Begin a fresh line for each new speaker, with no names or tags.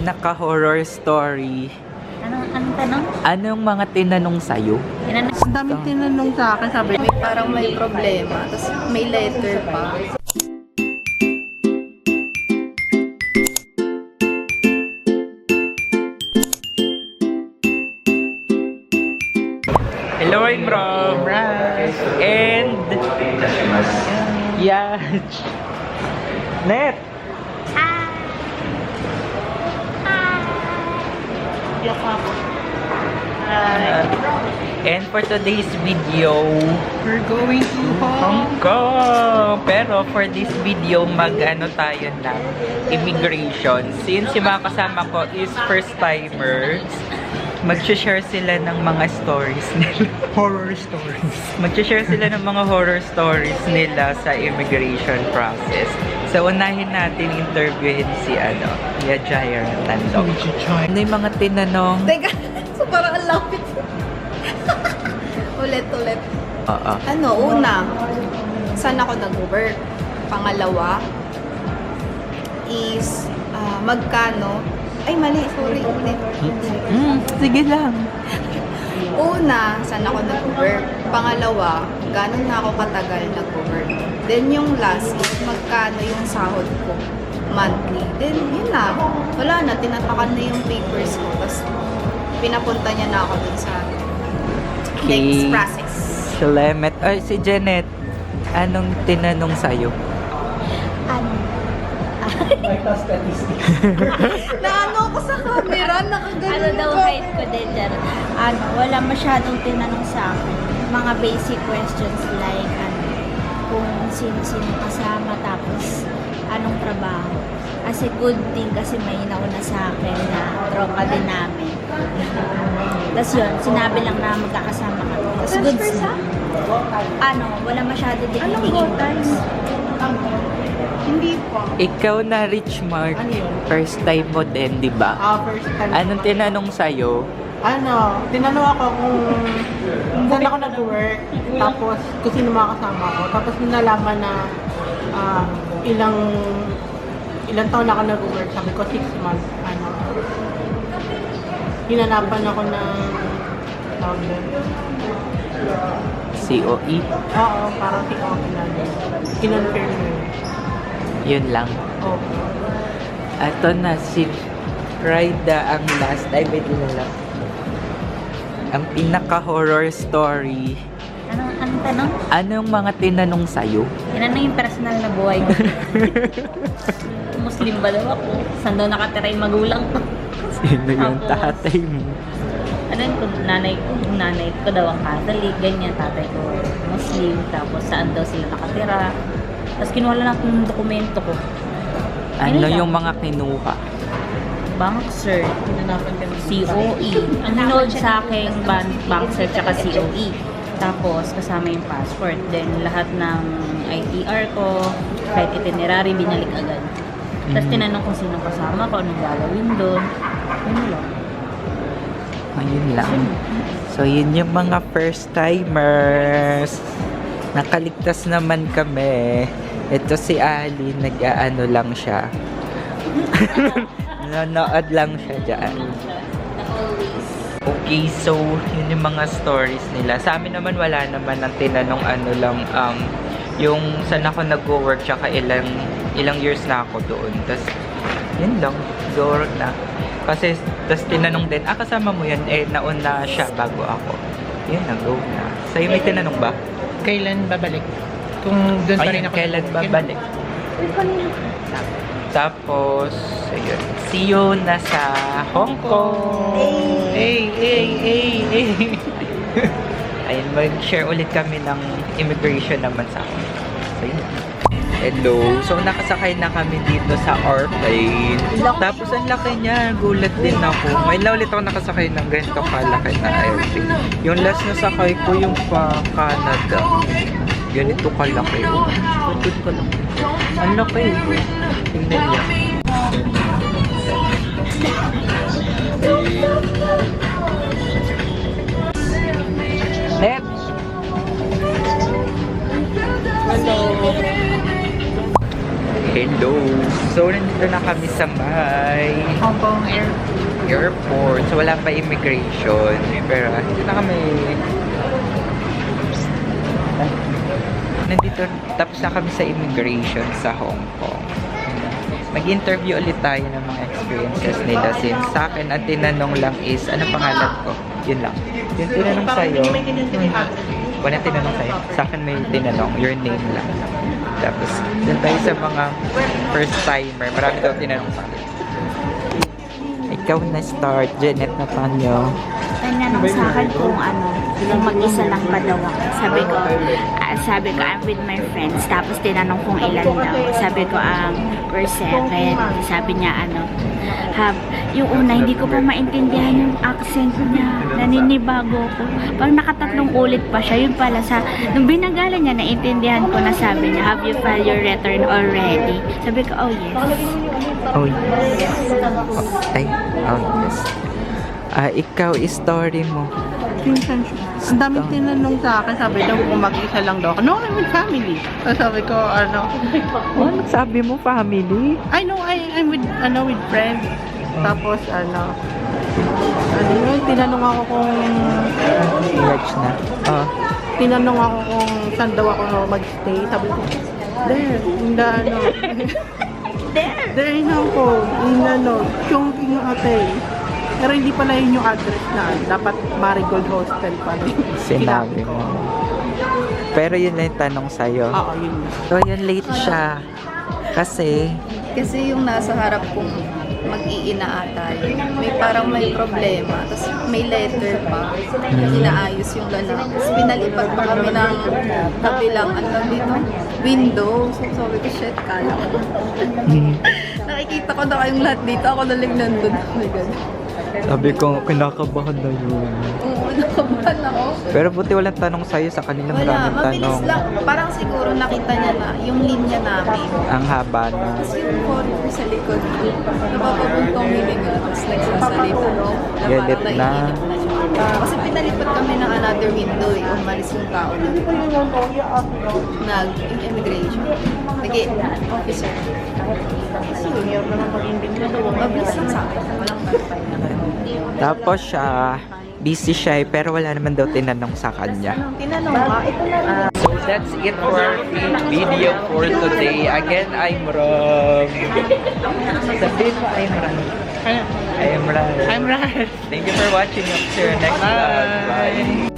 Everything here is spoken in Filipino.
pinaka-horror story.
Anong tanong?
Anong mga tinanong sa'yo?
Ang daming tinanong sa akin, sabi, parang may problema, tapos may letter pa.
Hello, I'm Rob. And... Yeah. Net. And for today's video,
We're going to
Hong Kong. Pero for this video, mag-ano tayo na immigration. Since yung mga kasama ko is first timers, mag-share sila ng mga stories nila.
horror stories.
Mag-share sila ng mga horror stories nila sa immigration process. So, unahin natin interviewin si Yajaya Tandong. Ano yung mga tinanong?
Teka, so parang ang lapit. Ulit.
Oo.
Una, saan ako nag-work? Pangalawa, is magkano? Ay, mali. Sorry. Ulit.
Sige lang.
Una, saan ako nag-work? Pangalawa, gano'n na ako katagal nag-work? Then yung last is magkano yung sahod ko monthly. Then yun na. Wala na. Tinatakan na yung papers ko. Tapos pinapunta niya na ako dun sa next process.
Salamat. Ay, si Janet, anong tinanong sa'yo?
Naano ako sa camera, nakaganon
Daw
ko.
height ko din dyan. Wala masyadong tinanong sa akin. Mga basic questions like, kung sino-sino kasama, tapos anong trabaho. Kasi good thing kasi may nauna sa akin na tropa din namin. Tapos yun, sinabi lang na magkakasama kami. Tapos goods na. Wala masyado din hinihingos.
Hindi pa.
Ikaw na, Richmark.
Ano yun?
First time mo din, di ba?
First time.
Anong tinanong sa'yo?
Tinanong ako kung saan ako nag-work, tapos kung sino mga kasama ko. Tapos nalaman na ilang taon na ako nag-work. Sabi ko, 6 months. Hinanapan ako ng
COE?
Oo, parang COE na din. Kinonfirm mo.
Yun lang.
Oo.
Ato na si Raida ang last. Ay, wait lang. Ang pinaka-horror story.
Anong tanong?
Anong mga tinanong sa'yo?
Tinanong yung personal na buhay ko. Muslim ba daw ako? Saan daw nakatira yung magulang ko?
Sino yung
Tapos,
tatay mo?
Kung nanay ko daw ang Catholic, ganyan, tatay ko Muslim, tapos saan daw sila nakatira. Tapos kinuha lang ng dokumento ko.
Ano
lang.
yung mga kinuha?
Bank cert, COE. Ang hinold sa akin, bank cert tsaka COE. Tapos kasama yung passport. Then lahat ng ITR ko, kahit itinerary, binalik agad. Tapos tinanong kung sino kasama ko, anong gagawin doon. Yun lang.
Ayun lang. So, yun yung mga first timers. Nakaligtas naman kami. Ito si Ali, nag-aano lang siya. Nanonood lang siya dyan. Okay, so, yun yung mga stories nila. Sa amin naman, wala naman ang tinanong yung saan ako nag-work, tsaka ilang years na ako doon. Tapos, yun lang. Siguro na. Kasi, tas tinanong din, kasama mo yan, nauna siya bago ako. Yun na, go na. Sa'yo may tinanong ba?
Kailan babalik? Kung doon pa rin ako.
Kailan babalik? Tapos, ayun. See you na sa Hong Kong! Hey! Ayun, mag-share ulit kami ng immigration naman sa Hong Kong. So, yun. Hello. So, nakasakay na kami dito sa airplane. Tapos, ang laki niya. Gulat din ako. May ulit ako nakasakay ng ganito kalaki na airplane. Yung last na sakay ko, yung pa Canada. Ganito kalaki. Ganito kalaki. Ang laki. Tingnan niya. Net! Hello! Hello! So, nandito na kami sa may
Hong Kong Air
airport. So, wala pa immigration. Pero, hindi na kami... Nandito, tapos na kami sa immigration sa Hong Kong. Mag-interview ulit tayo ng mga experiences nila. Since sa akin, ang tinanong lang is, ano pangalan ko? Yun lang. Yung tinanong sa'yo, walang tinanong sa'yo. Sa akin may tinanong, your name lang. Tapos, dun tayo sa mga first timer. Marami daw tinanong sa akin. Ikaw na start, Janet Natanyo.
Tinanong sa akin kung kung mag-isa lang ba daw ako. Sabi ko, I'm with my friends. Tapos tinanong kung ilan daw. Sabi ko, we're 7. Sabi niya, yung una, hindi ko pa maintindihan yung accent niya. Naninibago ko. Parang nakatatlong ulit pa siya. Yun pala nung binagalan niya, naintindihan ko na sabi niya, have you filed your return already? Sabi ko, oh yes.
Oh, yes. Ay, oh, yes. Ikaw, story mo.
Pinsan siya. Ang daming tinanong sa akin, sabi daw kung mag-isa lang daw ako. No, I'm with family. So sabi ko,
Sabi mo, family?
I know, I'm with, with friends. Tapos, yun, tinanong ako kung,
Rich na.
tinanong ako kung saan daw ako mag-stay. Sabi ko, there, there in Hong Kong, Chongqing Hotel. Pero hindi pala yun yung address na dapat Marigold Hostel pala.
Sinabi mo. Pero yun lang yung tanong sa'yo.
Oo, yun.
So, yun late siya. Kasi,
Kasi yung nasa harap kong mag-iina ata yun. May problema. Tapos may letter pa. Inaayos yung lalaki. Tapos pinalipat pa kami ng kabilang window. So sabi ko, shit, kala ko. Nakikita ko na kayong lahat dito. Ako na lang nandun. Oh my God.
sabi ko, kinakabahan na yun.
Oo, nakabahan ako.
Pero buti walang tanong sa'yo, sa kanila
Wala,
maraming
mabilis
tanong.
lang. Parang siguro nakita niya na yung linya namin.
Ang haba na.
Tapos yung phone ko sa likod ko, napapabuntong hininga, tapos nagsasalita siya.
Galit
Parang
na.
naiinip na siya. Kasi pinalipat kami ng another window eh. Umalis yung tao na nag-immigration. Nag-officer.
Senior naman pag-imbing na
Mabilis lang sa akin. Walang verify na.
Tapos siya, busy siya pero wala naman daw tinanong sa kanya.
Tinanong ka, ito na lang.
So that's it for our video for today. Again, I'm Rob. Sabihin mo, I'm Rob. I'm Rob.
I'm right.
Thank you for watching. See you next vlog. Bye.